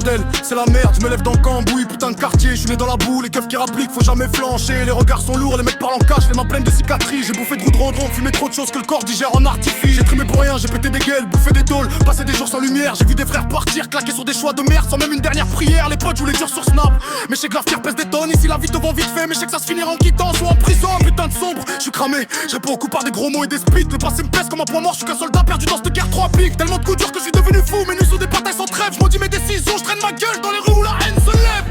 bordel, c'est la merde, je me lève dans le cambouis, putain de quartier, je suis né dans la boue, les keufs qui rappliquent, faut jamais flancher. Les regards sont lourds, les mecs parlent en cash, les mains pleines de cicatrices. J'ai bouffé de goudron, fumé trop de choses que le corps digère en artifice. J'ai trimé pour rien, j'ai pété des gueules, bouffé des tôles, passé des jours sans lumière. J'ai vu des frères partir, claquer sur des choix de merde sans même une dernière prière. Les potes, je voulais dire sur Snap, mais je sais que l'avenir pèse des tonnes. Ici la vie te vend vite fait, mais je sais que ça se finira en quittance ou en prison. Putain de sombre, je suis cramé, je réponds aux coups par des gros mots et des spits. Le passé me pèse comme un point mort, je suis qu'un soldat perdu dans cette guerre 3 piques. Tellement de coups durs que je suis devenu fou, mes nuits sont des batailles sans trêve. Je maudis mes décisions, je traîne ma gueule dans les rues où la haine se lève.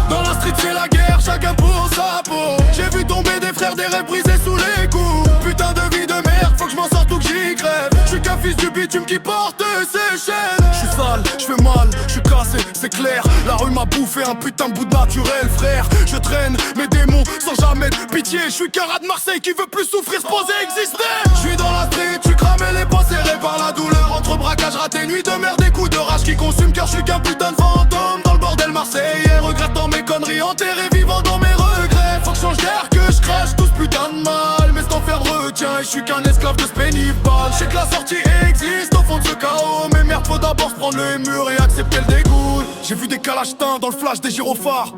Dans la street c'est la guerre, chacun pour sa peau. J'ai vu tomber des frères, des rêves brisés sous les coups. Putain de vie de merde, faut que je m'en sorte ou que j'y crève. Je suis qu'un fils du bitume qui porte ses chaînes. Je suis sale, je fais mal, je suis cassé, c'est clair. La rue m'a bouffé un putain de bout de naturel, frère. Je traîne mes démons sans jamais de pitié. Je suis qu'un rat de Marseille qui veut plus souffrir, se poser, exister. Je suis dans la street, je suis cramé, les poings serrés par la douleur. Entre braquages ratés, nuit de merde, des coups de rage qui consument. Car je suis qu'un putain de fantôme dans le bordel marseillais. Regrettant mes conneries, enterré vivant dans mes regrets. Faut que je change d'air, que je crache tout ce putain de mal. Mais cet enfer me retient et je suis qu'un esclave de ce pénible. Je sais que la sortie existe au fond de ce chaos. Mais merde, faut d'abord se prendre le mur et accepter le dégoût. J'ai vu des calages teints dans le flash des gyrophares.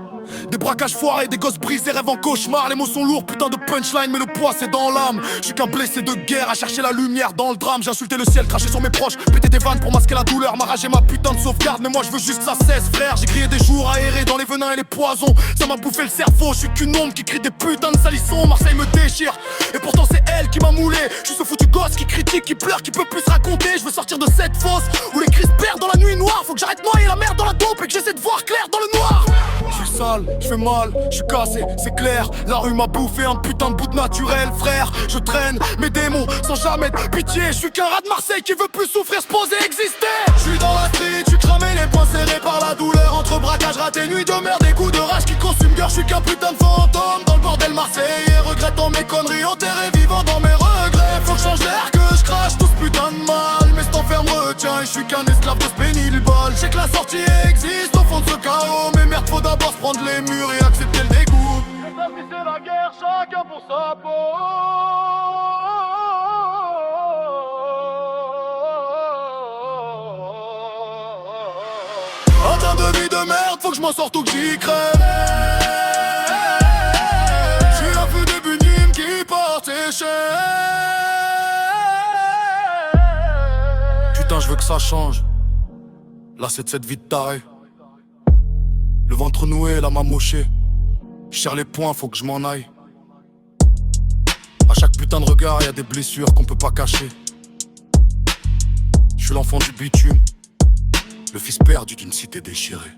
Des braquages foirés, des gosses brisés, rêves en cauchemar. Les mots sont lourds, putain de punchline, mais le poids c'est dans l'âme. Je suis qu'un blessé de guerre à chercher la lumière dans le drame. J'ai insulté le ciel, craché sur mes proches, pété des vannes pour masquer la douleur. Ma rage et ma putain de sauvegarde, mais moi je veux juste que ça cesse, frère. J'ai crié des jours aérés dans les venins et les poisons. Ça m'a bouffé le cerveau, je suis qu'une ombre qui crie des putains de salissons. Marseille me déchire, et pourtant c'est elle qui m'a moulé. Je suis ce foutu gosse qui critique, qui pleure, qui peut plus se raconter. Je veux sortir de cette fosse où les cris se perdent dans la nuit noire. Faut que j'arrête noyer la merde dans la dope et que j'essaie de voir clair dans le noir. Je suis sale, je fais mal, je suis cassé, c'est clair. La rue m'a bouffé un putain de bout de naturel, frère. Je traîne mes démons sans jamais de pitié. Je suis qu'un rat de Marseille qui veut plus souffrir, se poser, exister. Je suis dans la street, je suis cramé, les poings serrés par la douleur. Entre braquages ratés, nuit de merde, des coups de rage qui consument cœur. Je suis qu'un putain de fantôme dans le bordel marseillais. Regrettant mes conneries, enterré vivant dans mes regrets. Faut que je change d'air, que je crache tout ce putain de mal. Mais cet enfer me retient et je suis qu'un esclave de ce pénible bol. Je sais que la sortie existe au fond de ce chaos. Mais merde, faut d'abord se prendre les murs et accepter le dégoût. C'est la guerre, chacun pour sa peau. En temps de vie de merde, faut que je m'en sorte ou que j'y crève. Je suis un peu de bunime qui porte ses chaînes. Putain, je veux que ça change. Là, c'est de cette vie de taré. Le ventre noué, la main mochée. Je serre les poings, faut que je m'en aille. À chaque putain de regard, y'a des blessures qu'on peut pas cacher. Je suis l'enfant du bitume, le fils perdu d'une cité déchirée.